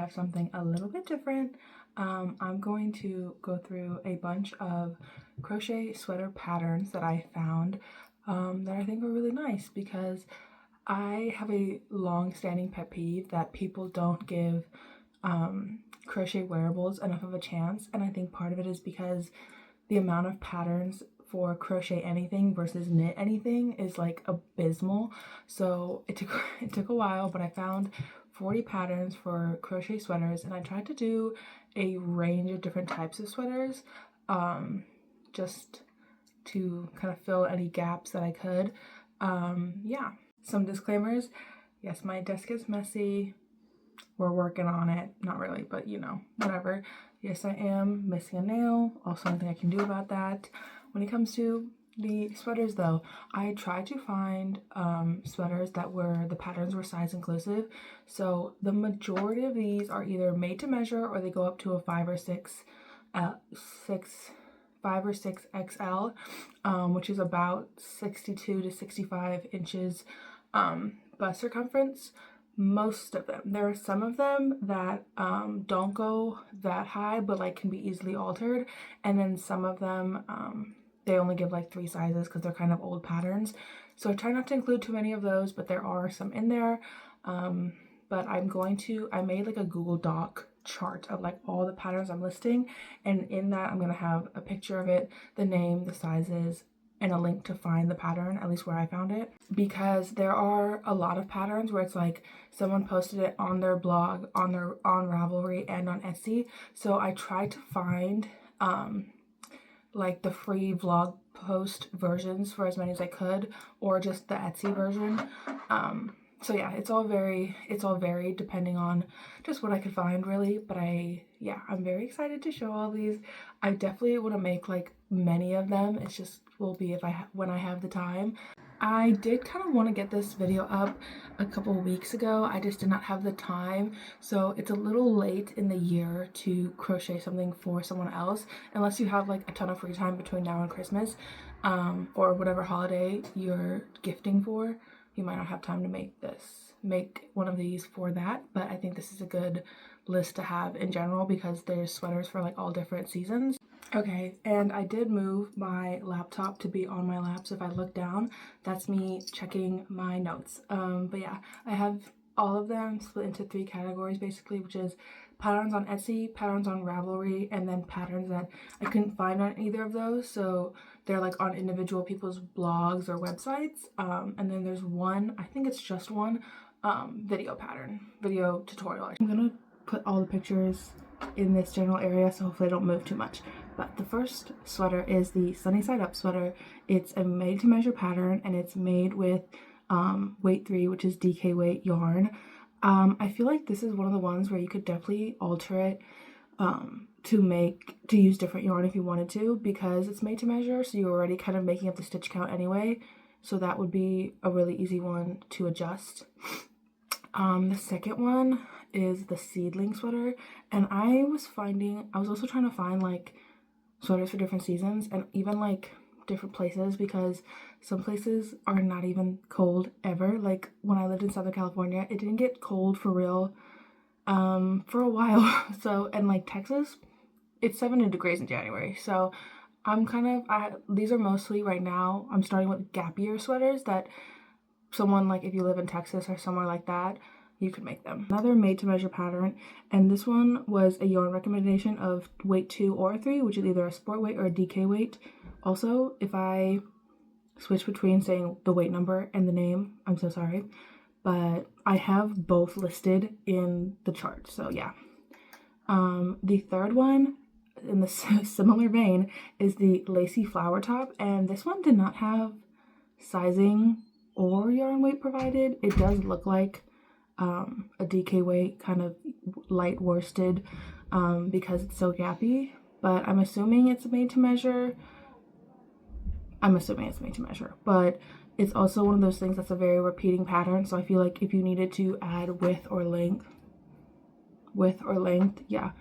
have something a little bit different. I'm going to go through a bunch of crochet sweater patterns that I found that I think are really nice, because I have a long-standing pet peeve that people don't give crochet wearables enough of a chance, and I think part of it is because the amount of patterns for crochet anything versus knit anything is like abysmal. So it took a while, but I found 40 patterns for crochet sweaters, and I tried to do a range of different types of sweaters just to kind of fill any gaps that I could. Yeah, some disclaimers. Yes, my desk is messy. We're working on it. Not really, but you know, whatever. Yes, I am missing a nail. Also, nothing I can do about that. When it comes to the sweaters though, I tried to find sweaters that the patterns were size inclusive. So the majority of these are either made to measure, or they go up to a 5 or 6 XL, which is about 62 to 65 inches bust circumference. Most of them. There are some of them that don't go that high, but like can be easily altered, and then some of them they only give like 3 sizes because they're kind of old patterns. So I try not to include too many of those, but there are some in there. But I made like a Google Doc chart of like all the patterns I'm listing, and in that I'm gonna have a picture of it, the name, the sizes, and a link to find the pattern, at least where I found it, because there are a lot of patterns where it's like someone posted it on their blog, on Ravelry, and on Etsy. So I tried to find like the free vlog post versions for as many as I could, or just the Etsy version. So yeah, it's all varied depending on just what I could find, really. But I'm very excited to show all these. I definitely want to make like many of them. It's just will be when I have the time. I did kind of want to get this video up a couple weeks ago. I just did not have the time. So it's a little late in the year to crochet something for someone else, unless you have like a ton of free time between now and Christmas, or whatever holiday you're gifting for. You might not have time to make one of these for that, but I think this is a good list to have in general because there's sweaters for like all different seasons. Okay, and I did move my laptop to be on my lap, so if I look down, that's me checking my notes. But yeah, I have all of them split into 3 categories basically, which is patterns on Etsy, patterns on Ravelry, and then patterns that I couldn't find on either of those. So they're like on individual people's blogs or websites. And then there's one, I think it's just one, video tutorial. I'm gonna put all the pictures in this general area, so hopefully I don't move too much. But the first sweater is the Sunny Side Up sweater. It's a made to measure pattern, and it's made with weight 3, which is DK weight yarn. I feel like this is one of the ones where you could definitely alter it to use different yarn if you wanted to, because it's made to measure, so you're already kind of making up the stitch count anyway, so that would be a really easy one to adjust. The second one is the seedling sweater, and I was also trying to find like sweaters for different seasons and even like different places, because some places are not even cold ever. Like when I lived in Southern California, it didn't get cold for real for a while. So, and like Texas, it's 70 degrees in January. So these are mostly right now, I'm starting with gap year sweaters that someone, like if you live in Texas or somewhere like that, you could make them. Another made to measure pattern, and this one was a yarn recommendation of weight 2 or 3, which is either a sport weight or a DK weight. Also, if I switch between saying the weight number and the name, I'm so sorry, but I have both listed in the chart, so yeah. The third one, in the similar vein, is the lacy flower top, and this one did not have sizing or yarn weight provided. It does look like a DK weight, kind of light worsted, because it's so gappy, but I'm assuming it's made to measure. But it's also one of those things that's a very repeating pattern, so I feel like if you needed to add width or length, yeah,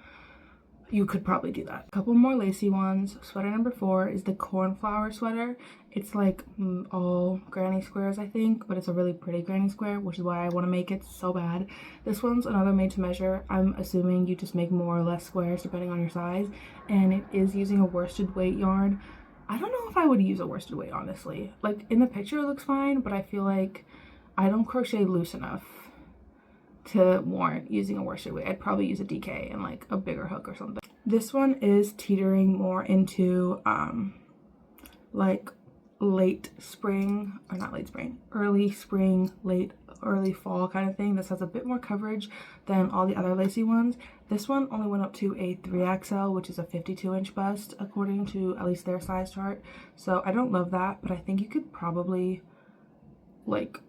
you could probably do that. A couple more lacy ones. Sweater number 4 is the cornflower sweater. It's like all granny squares, I think, but it's a really pretty granny square, which is why I want to make it so bad. This one's another made to measure. I'm assuming you just make more or less squares depending on your size, and it is using a worsted weight yarn. I don't know if I would use a worsted weight, honestly. Like, in the picture it looks fine, but I feel like I don't crochet loose enough to warrant using a worsted weight. I'd probably use a DK and like a bigger hook or something. This one is teetering more into like late spring, or not late spring, early spring, early fall kind of thing. This has a bit more coverage than all the other lacy ones. This one only went up to a 3XL, which is a 52-inch bust according to at least their size chart. So I don't love that, but I think you could probably like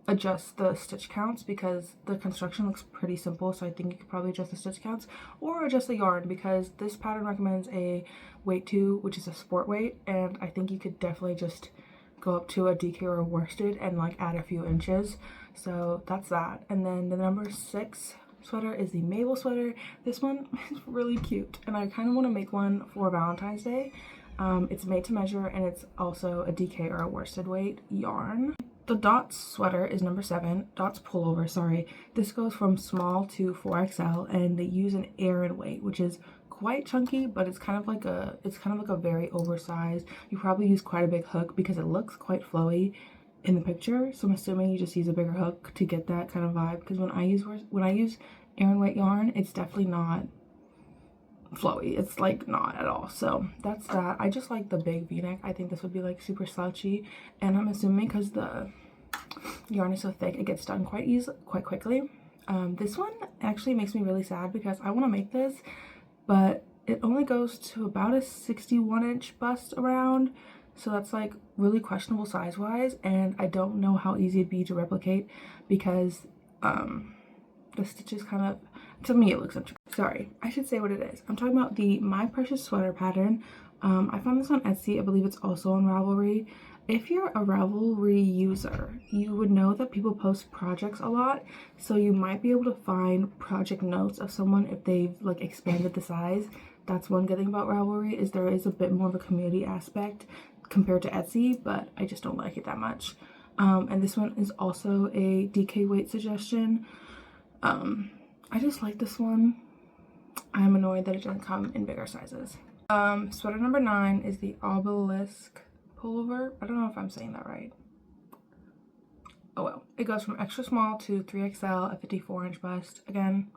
adjust the stitch counts because the construction looks pretty simple. So I think you could probably adjust the stitch counts or adjust the yarn, because this pattern recommends a weight 2, which is a sport weight, and I think you could definitely just go up to a DK or a worsted and like add a few inches. So that's that. And then the number 6 sweater is the Mabel sweater. This one is really cute, and I kind of want to make one for Valentine's Day. It's made to measure, and it's also a DK or a worsted weight yarn. The Dots sweater is number 7, Dots pullover, sorry. This goes from small to 4XL, and they use an Aran weight, which is quite chunky, but it's kind of like a very oversized. You probably use quite a big hook because it looks quite flowy in the picture. So I'm assuming you just use a bigger hook to get that kind of vibe, because when I use Aran weight yarn, it's definitely not flowy. It's like not at all. So that's that. I just like the big v-neck. I think this would be like super slouchy, and I'm assuming because the yarn is so thick it gets done quite quickly. This one actually makes me really sad because I want to make this, but it only goes to about a 61-inch bust around, so that's like really questionable size wise, and I don't know how easy it'd be to replicate because the stitches kind of, to me it looks interesting. Sorry, I should say what it is. I'm talking about the My Precious Sweater pattern. I found this on Etsy. I believe it's also on Ravelry. If you're a Ravelry user, you would know that people post projects a lot, so you might be able to find project notes of someone if they've like expanded the size. That's one good thing about Ravelry, is there is a bit more of a community aspect compared to Etsy, but I just don't like it that much. And this one is also a DK weight suggestion. I just like this one. I'm annoyed that it doesn't come in bigger sizes. Sweater number 9 is the Obelisk pullover. I don't know if I'm saying that right. Oh well. It goes from extra small to 3XL, a 54-inch bust. Again,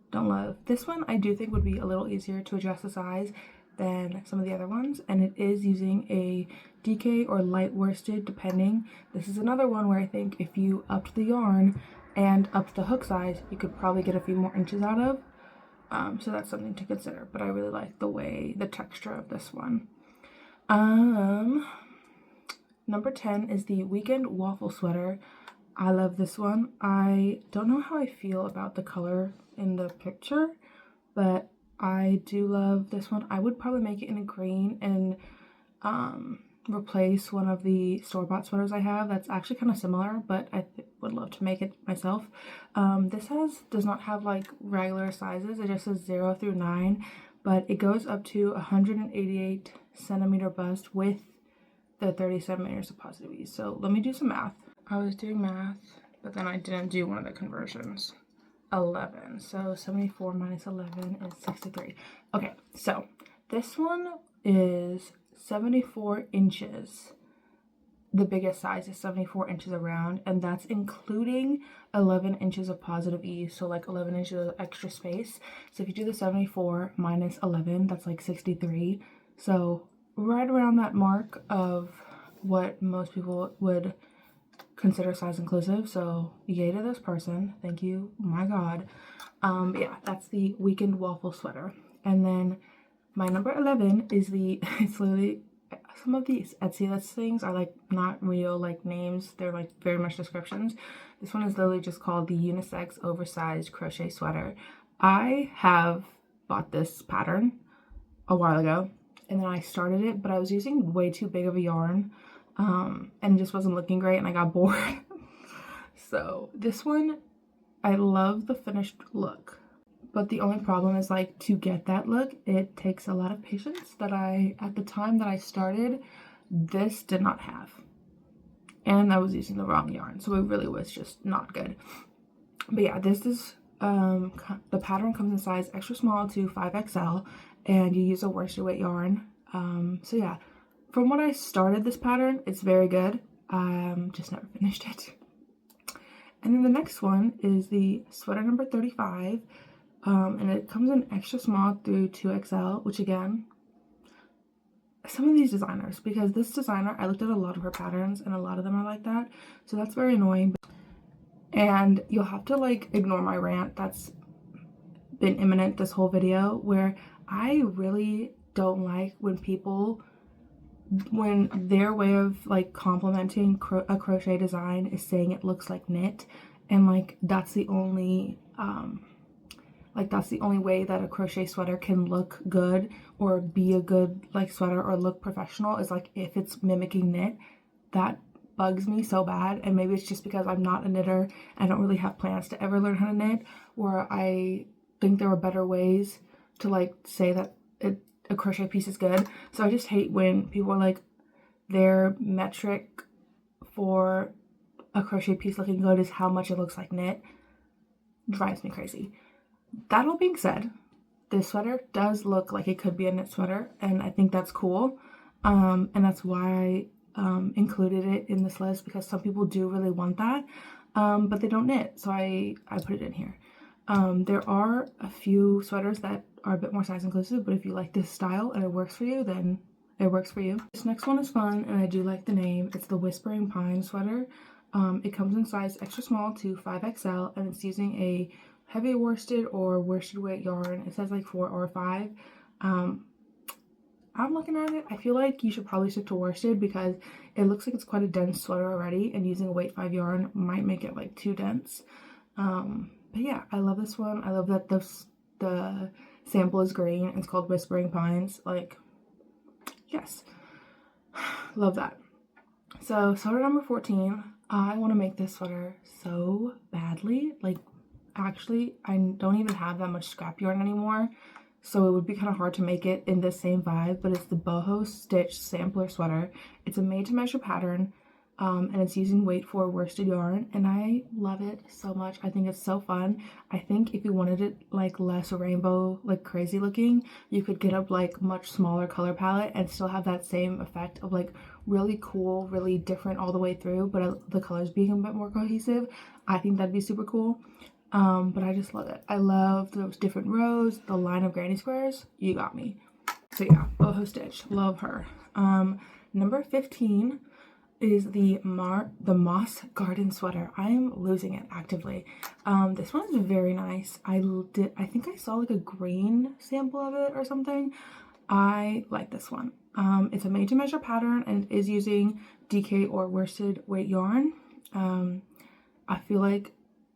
don't love. This one I do think would be a little easier to adjust the size than some of the other ones, and it is using a DK or light worsted depending. This is another one where I think if you upped the yarn and upped the hook size, you could probably get a few more inches out of. So that's something to consider, but I really like the texture of this one. Number 10 is the Weekend Waffle Sweater. I love this one. I don't know how I feel about the color in the picture, but I do love this one. I would probably make it in a green and replace one of the store-bought sweaters I have that's actually kind of similar, but I would love to make it myself. This does not have like regular sizes. It just says 0 through 9, but it goes up to 188 centimeter bust with the 30 centimeters of positive ease. So let me do some math. I was doing math, but then I didn't do one of the conversions. 11. So 74 minus 11 is 63. Okay, so this one is 74 inches. The biggest size is 74 inches around, and that's including 11 inches of positive ease, so like 11 inches of extra space. So if you do the 74 minus 11, that's like 63. So right around that mark of what most people would consider size inclusive. So yay to this person. Thank you. My God. Yeah, that's the Weekend Waffle Sweater. And then my number 11 is it's literally, some of these Etsy listings are like not real like names. They're like very much descriptions. This one is literally just called the Unisex Oversized Crochet Sweater. I have bought this pattern a while ago, and then I started it, but I was using way too big of a yarn, and it just wasn't looking great, and I got bored. So this one, I love the finished look, But the only problem is like to get that look, it takes a lot of patience that at the time that I started, this did not have. And I was using the wrong yarn, so it really was just not good. But yeah, this is, the pattern comes in size extra small to 5XL, and you use a worsted weight yarn. So yeah, from when I started this pattern, it's very good. Just never finished it. And then the next one is the sweater number 35, and it comes in extra small through 2XL, which again, some of these designers, because this designer, I looked at a lot of her patterns and a lot of them are like that, so that's very annoying. And you'll have to like ignore my rant that's been imminent this whole video, where I really don't like when people, when their way of like complimenting a crochet design is saying it looks like knit, and like that's the only way that a crochet sweater can look good or be a good like sweater or look professional, is like if it's mimicking knit. That bugs me so bad. And maybe it's just because I'm not a knitter, I don't really have plans to ever learn how to knit, or I think there are better ways to like say that a crochet piece is good. So I just hate when people are like, their metric for a crochet piece looking good is how much it looks like knit. Drives me crazy. That all being said, this sweater does look like it could be a knit sweater, and I think that's cool. And that's why I included it in this list, because some people do really want that, but they don't knit, so I put it in here. There are a few sweaters that are a bit more size inclusive, but if you like this style and it works for you, then it works for you. This next one is fun, and I do like the name. It's the Whispering Pine sweater. It comes in size extra small to 5XL, and it's using a heavy worsted or worsted weight yarn. It says like 4 or 5. I'm looking at it, I feel like you should probably stick to worsted because it looks like it's quite a dense sweater already, and using a weight 5 yarn might make it like too dense. But yeah, I love this one. I love that the sample is green. It's called Whispering Pines. Like, yes, love that. So sweater number 14, I want to make this sweater so badly. Like, actually, I don't even have that much scrap yarn anymore, so it would be kind of hard to make it in this same vibe, but it's the boho stitch sampler sweater. It's a made to measure pattern, and it's using weight 4 worsted yarn, and I love it so much. I think it's so fun. I think if you wanted it like less rainbow, like crazy looking, you could get a like much smaller color palette and still have that same effect of like really cool, really different all the way through, but the colors being a bit more cohesive. I think that'd be super cool. But I just love it. I love those different rows, the line of granny squares. You got me. So yeah, boho stitch, love her. Number 15 is the Moss Garden sweater. I am losing it actively. This one is very nice. I think I saw like a green sample of it or something. I like this one. It's a made to measure pattern and is using DK or worsted weight yarn. I feel like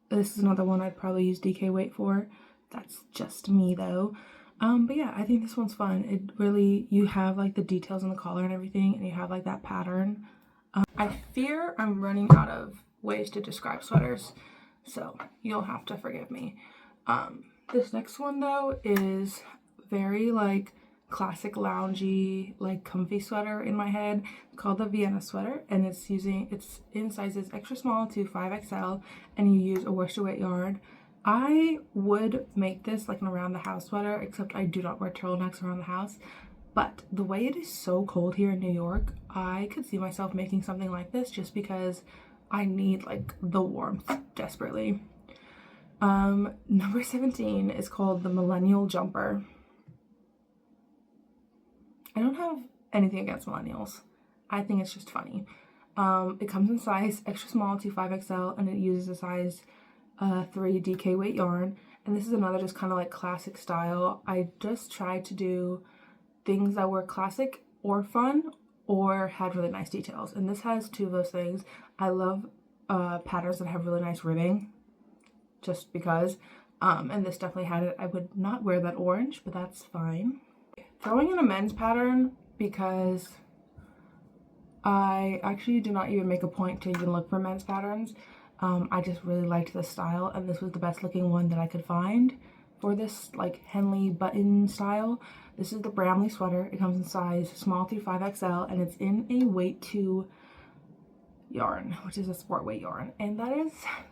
this is another one I'd probably use DK weight for. That's just me though. But yeah, I think this one's fun. It really, you have like the details in the collar and everything, and you have like that pattern. I fear I'm running out of ways to describe sweaters, so you'll have to forgive me. This next one though is very like classic loungy, like comfy sweater in my head, called the Vienna sweater, and it's in sizes extra small to 5XL, and you use a worsted weight yarn. I would make this like an around the house sweater, except I do not wear turtlenecks around the house. But the way it is so cold here in New York, I could see myself making something like this just because I need like the warmth desperately. Number 17 is called the Millennial Jumper. I don't have anything against millennials. I think it's just funny. It comes in size extra small to 5XL, and it uses a size 3 DK weight yarn. And this is another just kind of like classic style. I just tried to do things that were classic or fun or had really nice details, and this has 2 of those things. I love patterns that have really nice ribbing, just because, and this definitely had it. I would not wear that orange, but that's fine. Throwing in a men's pattern, because I actually do not even make a point to even look for men's patterns. I just really liked this style, and this was the best looking one that I could find for this like Henley button style. This is the Bramley sweater. It comes in size small through 5XL, and it's in a weight 2 yarn, which is a sport weight yarn. And that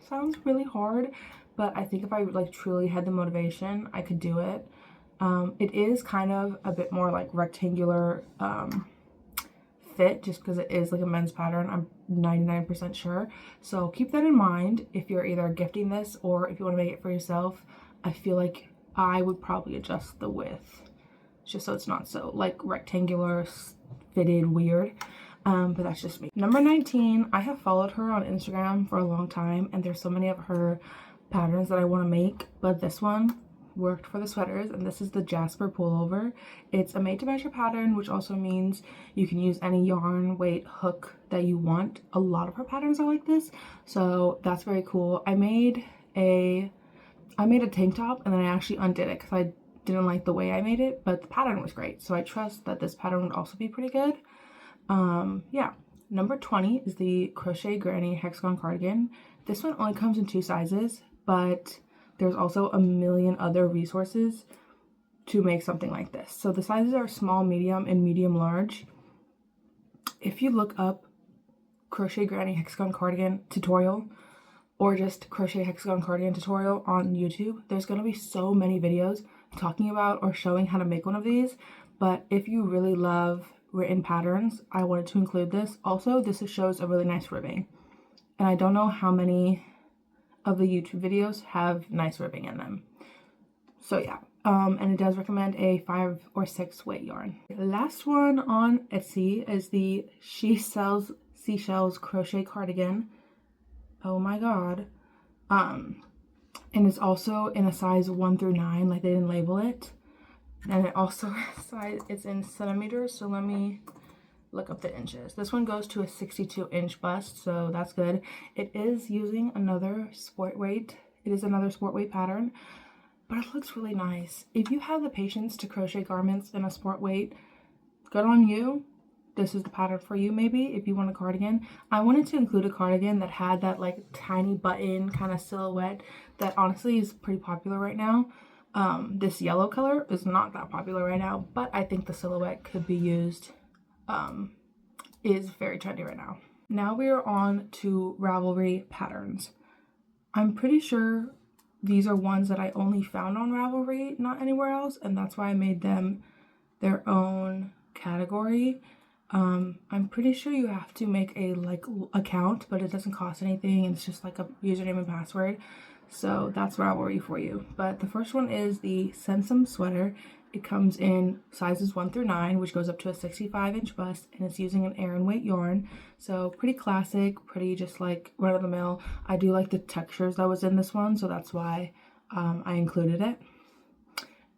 sounds really hard, but I think if I like truly had the motivation, I could do it. It is kind of a bit more like rectangular fit, just because it is like a men's pattern, I'm 99% sure. So keep that in mind if you're either gifting this or if you want to make it for yourself. I feel like I would probably adjust the width just so it's not so like rectangular fitted weird. But that's just me. Number 19, I have followed her on Instagram for a long time, and there's so many of her patterns that I want to make, but this one worked for the sweaters, and this is the Jasper pullover. It's a made to measure pattern, which also means you can use any yarn, weight, hook that you want. A lot of her patterns are like this, so that's very cool. I made a tank top, and then I actually undid it because I didn't like the way I made it, but the pattern was great, so I trust that this pattern would also be pretty good. Yeah. Number 20 is the Crochet Granny Hexagon Cardigan. This one only comes in 2 sizes, but there's also a million other resources to make something like this. So the sizes are small, medium, and medium large. If you look up Crochet Granny Hexagon Cardigan tutorial or just Crochet Hexagon Cardigan tutorial on YouTube, there's going to be so many videos talking about or showing how to make one of these. But if you really love written patterns, I wanted to include this. Also, this shows a really nice ribbing, and I don't know how many of the YouTube videos have nice ribbing in them. So yeah, and it does recommend a 5 or 6 weight yarn. The last one on Etsy is the She Sells Seashells Crochet Cardigan. Oh my god. And it's also in a size 1 through 9, like they didn't label it. And it also it's in centimeters, so let me look up the inches. This one goes to a 62-inch bust, so that's good. It is using another sport weight. It is another sport weight pattern, but it looks really nice. If you have the patience to crochet garments in a sport weight, good on you. This is the pattern for you, maybe, if you want a cardigan. I wanted to include a cardigan that had that like tiny button kind of silhouette that honestly is pretty popular right now. This yellow color is not that popular right now, but I think the silhouette could be used. Is very trendy right now. Now we are on to Ravelry patterns. I'm pretty sure these are ones that I only found on Ravelry, not anywhere else, and that's why I made them their own category. I'm pretty sure you have to make a like account, but it doesn't cost anything. It's just like a username and password. So that's Ravelry for you. But the first one is the Sensum sweater. It comes in sizes 1 through 9, which goes up to a 65-inch bust, and it's using an Aran weight yarn. So pretty classic, pretty just like run of the mill. I do like the textures that was in this one, so that's why I included it.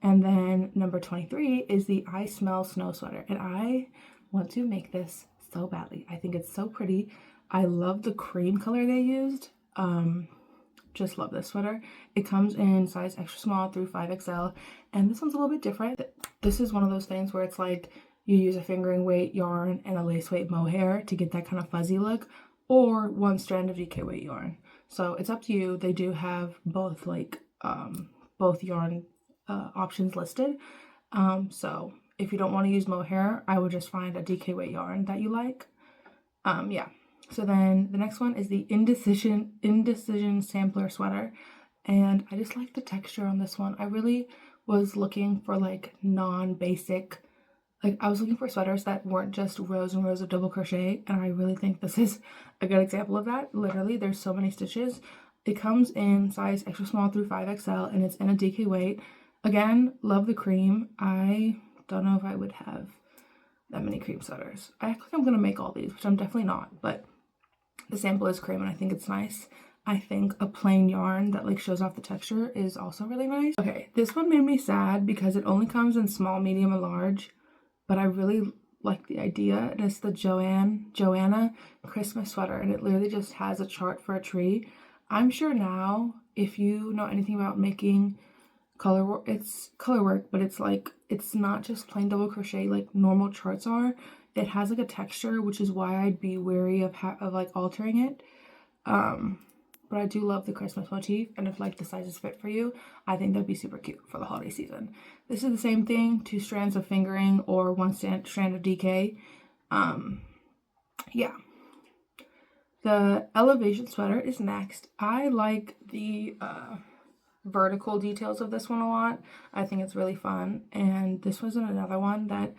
And then number 23 is the I Smell Snow sweater, and I want to make this so badly. I think it's so pretty. I love the cream color they used. Just love this sweater. It comes in size extra small through 5XL, and this one's a little bit different. This is one of those things where it's like you use a fingering weight yarn and a lace weight mohair to get that kind of fuzzy look, or 1 strand of DK weight yarn. So it's up to you. They do have both like both yarn options listed. So if you don't want to use mohair, I would just find a DK weight yarn that you like. Yeah. So then the next one is the Indecision Sampler sweater, and I just like the texture on this one. I really was looking for like non-basic, like I was looking for sweaters that weren't just rows and rows of double crochet, and I really think this is a good example of that. Literally, there's so many stitches. It comes in size extra small through 5XL, and it's in a DK weight. Again, love the cream. I don't know if I would have that many cream sweaters. I act like I'm gonna make all these, which I'm definitely not, but the sample is cream and I think it's nice. I think a plain yarn that like shows off the texture is also really nice. Okay, this one made me sad because it only comes in small, medium, and large, but I really like the idea. And it's the Joanna Christmas sweater, and it literally just has a chart for a tree. I'm sure now, if you know anything about making color work, it's color work, but it's like, it's not just plain double crochet like normal charts are. It has like a texture, which is why I'd be wary of like altering it. but I do love the Christmas motif, and if like the sizes fit for you, I think that'd be super cute for the holiday season. This is the same thing, 2 strands of fingering or 1 strand of DK. Yeah. The elevation sweater is next. I like the vertical details of this one a lot. I think it's really fun, and this was another one that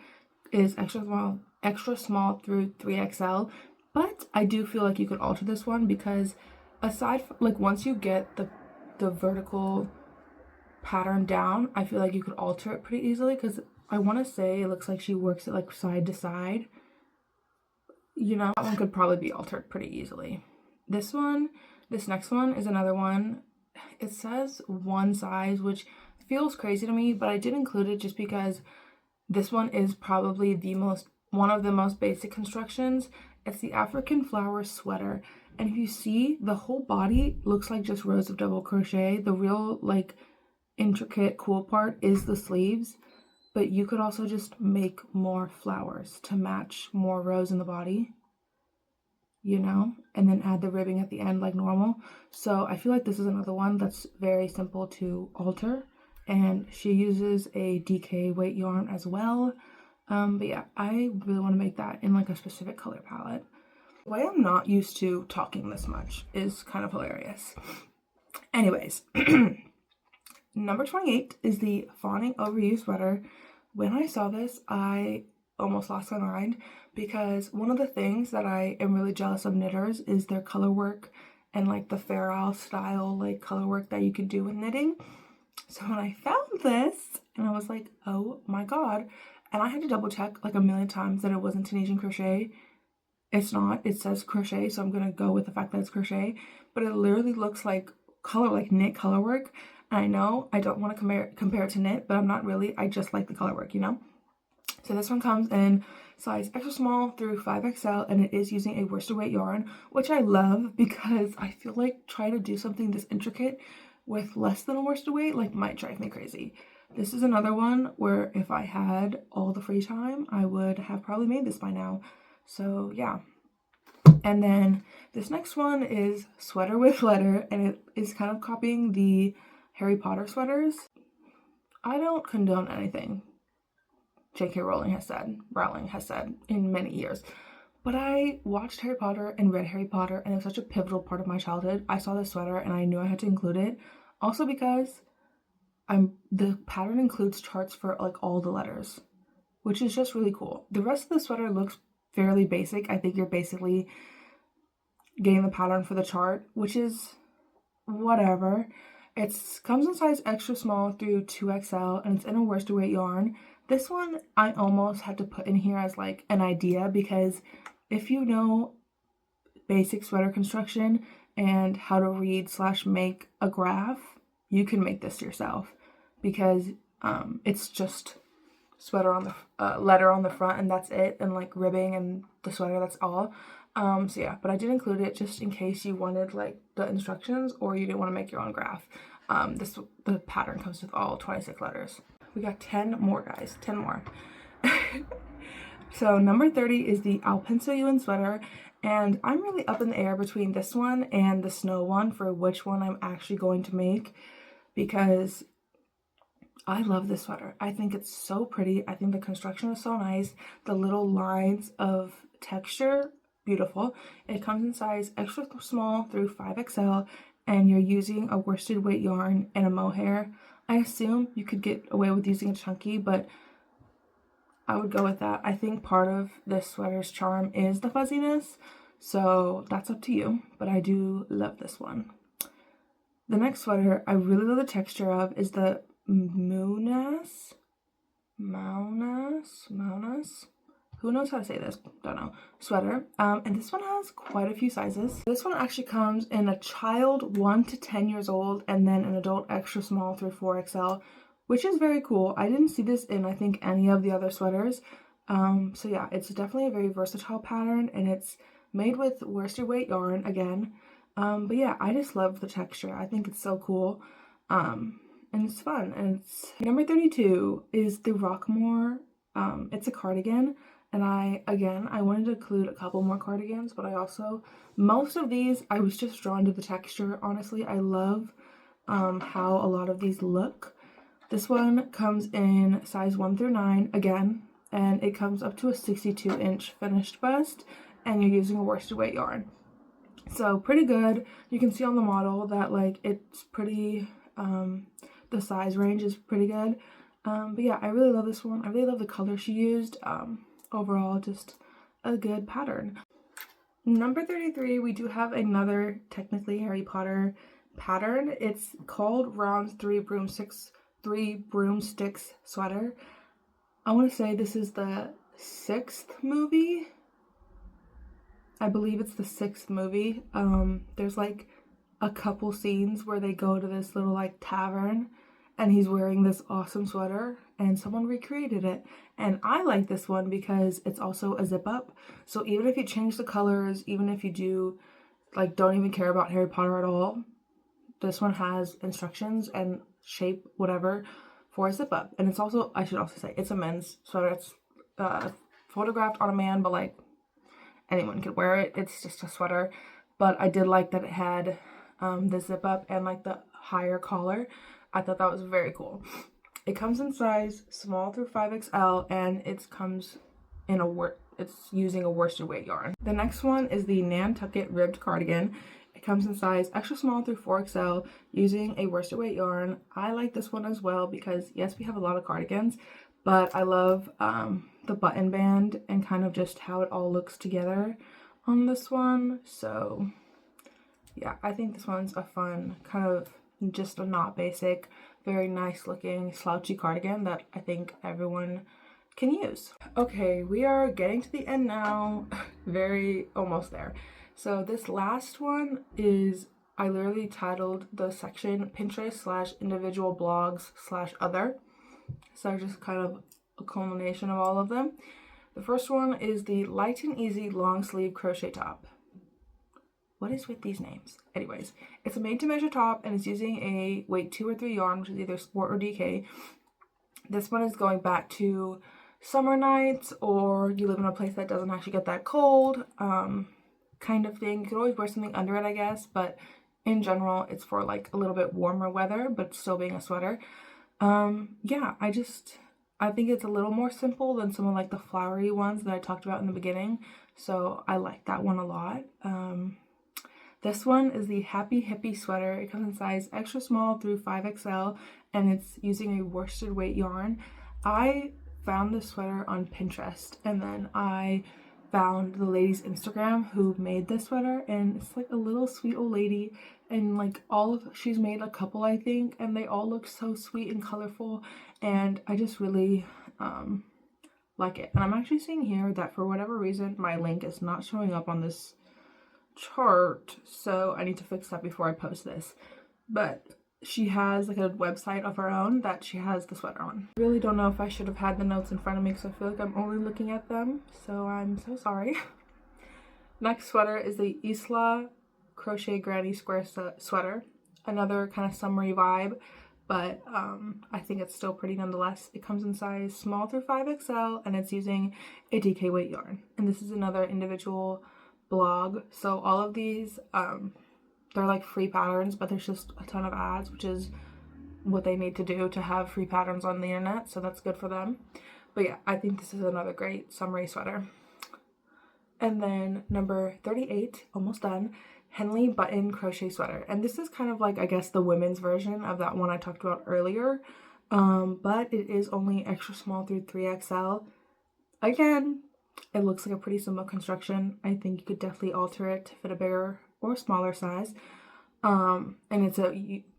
is extra small through 3XL, but I do feel like you could alter this one because aside from, like, once you get the vertical pattern down, I feel like you could alter it pretty easily, because I want to say it looks like she works it like side to side. You know, that one could probably be altered pretty easily. This next one is another one. It says one size, which feels crazy to me, but I did include it just because this one is probably one of the most basic constructions. It's the African flower sweater, and if you see, the whole body looks like just rows of double crochet. The real like intricate cool part is the sleeves, but you could also just make more flowers to match more rows in the body, you know, and then add the ribbing at the end like normal. So I feel like this is another one that's very simple to alter, and she uses a DK weight yarn as well. But yeah, I really want to make that in like a specific color palette. The way I'm not used to talking this much is kind of hilarious. Anyways, number 28 is the Fawning Over You sweater. When I saw this, I almost lost my mind, because one of the things that I am really jealous of knitters is their color work and like the Fair Isle style like color work that you can do with knitting. So when I found this, and I was like, oh my god, and I had to double check like a million times that it wasn't Tunisian crochet. It's not. It says crochet, so I'm gonna go with the fact that it's crochet, but it literally looks like knit color work. And I know I don't want to compare it to knit, but I'm not really. I just like the color work, you know? So this one comes in size extra small through 5XL, and it is using a worsted weight yarn, which I love because I feel like trying to do something this intricate with less than a worsted weight like might drive me crazy. This is another one where if I had all the free time, I would have probably made this by now. So yeah. And then this next one is Sweater with Letter, and it is kind of copying the Harry Potter sweaters. I don't condone anything J.K. Rowling has said in many years, but I watched Harry Potter and read Harry Potter, and it was such a pivotal part of my childhood. I saw this sweater and I knew I had to include it. Also because the pattern includes charts for like all the letters, which is just really cool. The rest of the sweater looks fairly basic. I think you're basically getting the pattern for the chart, which is whatever. It comes in size extra small through 2XL, and it's in a worsted weight yarn. This one I almost had to put in here as like an idea, because if you know basic sweater construction and how to read / make a graph, you can make this yourself, because it's just sweater on the letter on the front, and that's it, and like ribbing and the sweater, that's all. So yeah, but I did include it just in case you wanted like the instructions or you didn't want to make your own graph. The pattern comes with all 26 letters. We got 10 more, guys, 10 more. So number 30 is the I'll Pencil You In sweater, and I'm really up in the air between this one and the snow one for which one I'm actually going to make, because I love this sweater. I think it's so pretty. I think the construction is so nice. The little lines of texture, beautiful. It comes in size extra small through 5XL, and you're using a worsted weight yarn and a mohair. I assume you could get away with using a chunky, but I would go with that. I think part of this sweater's charm is the fuzziness, so that's up to you, but I do love this one. The next sweater I really love the texture of is the Maunas, who knows how to say this, don't know, sweater, and this one has quite a few sizes. This one actually comes in a child 1 to 10 years old, and then an adult extra small through 4XL, which is very cool. I didn't see this in, I think, any of the other sweaters. So yeah, it's definitely a very versatile pattern, and it's made with worsted weight yarn again. But yeah, I just love the texture. I think it's so cool. And it's fun. And it's number 32 is the Rockmore. It's a cardigan. And I wanted to include a couple more cardigans, but most of these, I was just drawn to the texture. Honestly, I love how a lot of these look. This one comes in size 1 through 9 again, and it comes up to a 62-inch finished bust, and you're using a worsted weight yarn. So pretty good. You can see on the model that like it's pretty, the size range is pretty good. But yeah, I really love this one. I really love the color she used. Overall, just a good pattern. Number 33, we do have another technically Harry Potter pattern. It's called Ron's Three Broomsticks sweater. I want to say this is the 6th movie. I believe it's the 6th movie. There's like a couple scenes where they go to this little like tavern and he's wearing this awesome sweater and someone recreated it. And I like this one because it's also a zip up. So even if you change the colors, even if you do like don't even care about Harry Potter at all, this one has instructions and shape whatever for a zip up. And it's also, I should also say, it's a men's sweater. It's photographed on a man, but like anyone could wear it. It's just a sweater. But I did like that it had the zip up and like the higher collar. I thought that was very cool. It comes in size small through 5XL, and it's using a worsted weight yarn. The next one is the Nantucket ribbed cardigan. It comes in size extra small through 4XL using a worsted weight yarn. I like this one as well because yes, we have a lot of cardigans, but I love the button band and kind of just how it all looks together on this one. So yeah, I think this one's a fun kind of just a not basic, very nice looking slouchy cardigan that I think everyone can use. Okay, we are getting to the end now. Very almost there. So this last one is, I literally titled the section Pinterest / individual blogs / other. So just kind of a culmination of all of them. The first one is the Light and Easy long sleeve crochet top. What is with these names? Anyways, it's a made to measure top and it's using a weight 2 or 3 yarn, which is either sport or DK. This one is going back to summer nights, or you live in a place that doesn't actually get that cold, kind of thing. You could always wear something under it, I guess, but in general, it's for like a little bit warmer weather, but still being a sweater. Yeah, I think it's a little more simple than some of like the flowery ones that I talked about in the beginning. So I like that one a lot. This one is the Happy Hippie sweater. It comes in size extra small through 5XL, and it's using a worsted weight yarn. I found this sweater on Pinterest, and then I found the lady's Instagram who made this sweater, and it's like a little sweet old lady, and like she's made a couple, I think, and they all look so sweet and colorful, and I just really like it. And I'm actually seeing here that for whatever reason my link is not showing up on this chart, so I need to fix that before I post this. But she has like a website of her own that she has the sweater on. I really don't know if I should have had the notes in front of me because I feel like I'm only looking at them, so I'm so sorry. Next sweater is the Isla Crochet Granny Square sweater. Another kind of summery vibe, but I think it's still pretty nonetheless. It comes in size small through 5XL, and it's using a DK weight yarn. And this is another individual blog. So all of these, they're like free patterns, but there's just a ton of ads, which is what they need to do to have free patterns on the internet. So that's good for them. But yeah, I think this is another great summery sweater. And then number 38, almost done, Henley button crochet sweater. And this is kind of like, I guess, the women's version of that one I talked about earlier. But it is only extra small through 3XL. Again, it looks like a pretty simple construction. I think you could definitely alter it to fit a bigger or smaller size. And it's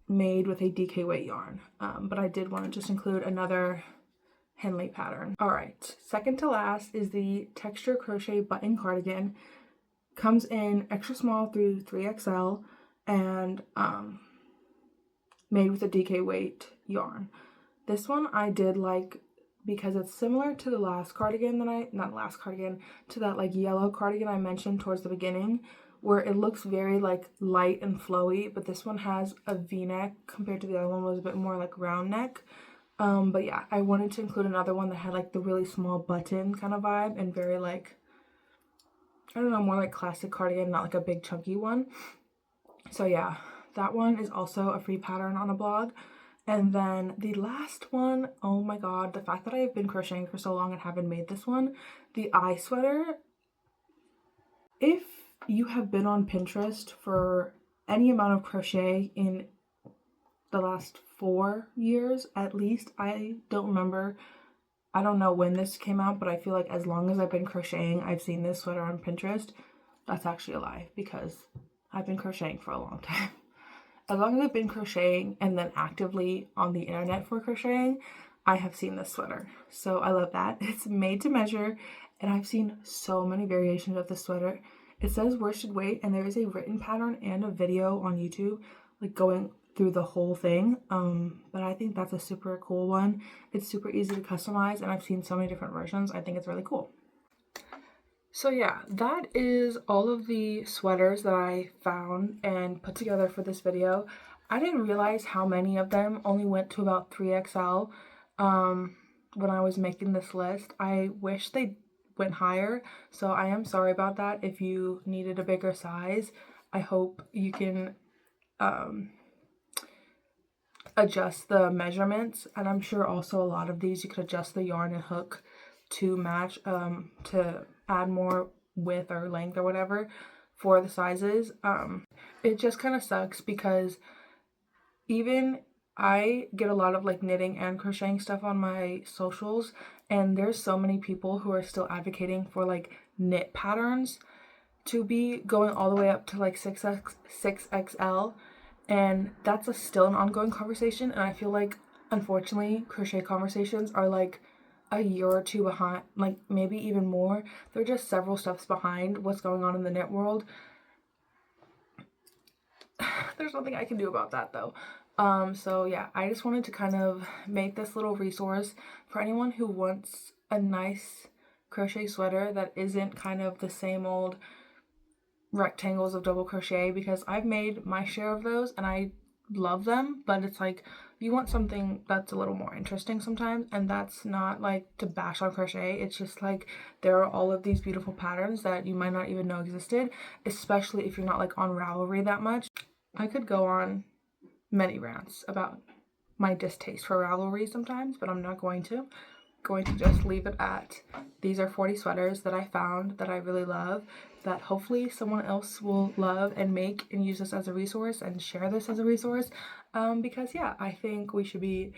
made with a DK weight yarn. But I did want to just include another Henley pattern. All right, second to last is the texture crochet button cardigan. Comes in extra small through 3XL and made with a DK weight yarn. This one I did like because it's similar to the last cardigan to that like yellow cardigan I mentioned towards the beginning, where it looks very like light and flowy, but this one has a V-neck compared to the other one was a bit more like round neck. But yeah, I wanted to include another one that had like the really small button kind of vibe and very like, I don't know, more like classic cardigan, not like a big chunky one. So yeah, that one is also a free pattern on a blog. And then the last one, oh my god, the fact that I've been crocheting for so long and haven't made this one, the eye sweater. If you have been on Pinterest for any amount of crochet in the last 4 years at least, I don't remember, I don't know when this came out, but I feel like as long as I've been crocheting, I've seen this sweater on Pinterest. That's actually a lie because I've been crocheting for a long time. As long as I've been crocheting and then actively on the internet for crocheting, I have seen this sweater. So I love that. It's made to measure and I've seen so many variations of this sweater. It says worsted weight and there is a written pattern and a video on YouTube like going through the whole thing. But I think that's a super cool one. It's super easy to customize and I've seen so many different versions. I think it's really cool. So yeah, that is all of the sweaters that I found and put together for this video. I didn't realize how many of them only went to about 3XL when I was making this list. I wish they went higher, so I am sorry about that if you needed a bigger size. I hope you can adjust the measurements, and I'm sure also a lot of these you could adjust the yarn and hook to match to add more width or length or whatever for the sizes. It just kind of sucks because even I get a lot of like knitting and crocheting stuff on my socials, and there's so many people who are still advocating for like knit patterns to be going all the way up to like 6XL, and that's still an ongoing conversation. And I feel like unfortunately crochet conversations are like a year or two behind, like maybe even more. They're just several steps behind what's going on in the knit world. There's nothing I can do about that though. So yeah, I just wanted to kind of make this little resource for anyone who wants a nice crochet sweater that isn't kind of the same old rectangles of double crochet, because I've made my share of those and I love them, but it's like you want something that's a little more interesting sometimes, and that's not like to bash on crochet. It's just like there are all of these beautiful patterns that you might not even know existed, especially if you're not like on Ravelry that much. I could go on many rants about my distaste for Ravelry sometimes, but I'm not going to. Going to just leave it at these are 40 sweaters that I found that I really love, that hopefully someone else will love and make and use this as a resource and share this as a resource, because yeah, I think we should be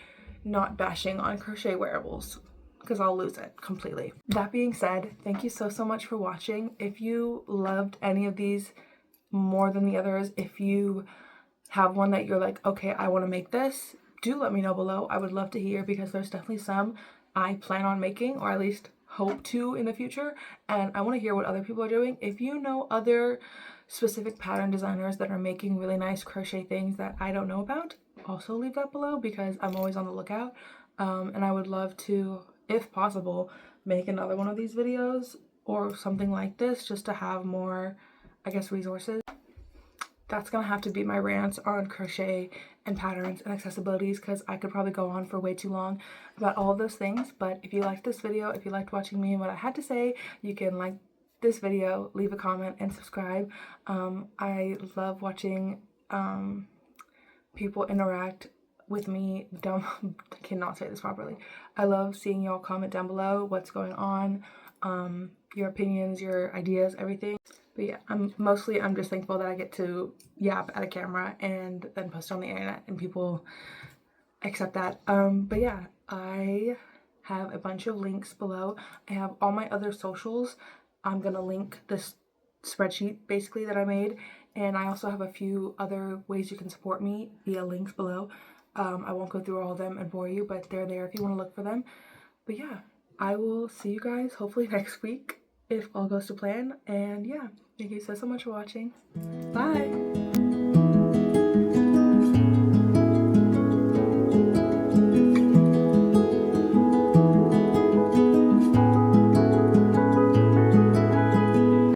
not bashing on crochet wearables because I'll lose it completely. That being said, thank you so much for watching. If you loved any of these more than the others, if you have one that you're like, okay, I want to make this, do let me know below. I would love to hear, because there's definitely some I plan on making, or at least hope to in the future, and I want to hear what other people are doing. If you know other specific pattern designers that are making really nice crochet things that I don't know about, also leave that below, because I'm always on the lookout. And I would love to, if possible, make another one of these videos or something like this, just to have more, I guess, resources. That's gonna have to be my rants on crochet and patterns and accessibilities, because I could probably go on for way too long about all of those things. But if you liked this video, if you liked watching me and what I had to say, you can like this video, leave a comment, and subscribe. I love watching people interact with me. I cannot say this properly. I love seeing y'all comment down below what's going on, your opinions, your ideas, everything. But yeah, I'm just thankful that I get to yap at a camera and then post on the internet and people accept that. But yeah, I have a bunch of links below. I have all my other socials. I'm gonna link this spreadsheet basically that I made, and I also have a few other ways you can support me via links below. I won't go through all of them and bore you, but they're there if you want to look for them. But yeah, I will see you guys hopefully next week if all goes to plan. And yeah, thank you so much for watching. Bye!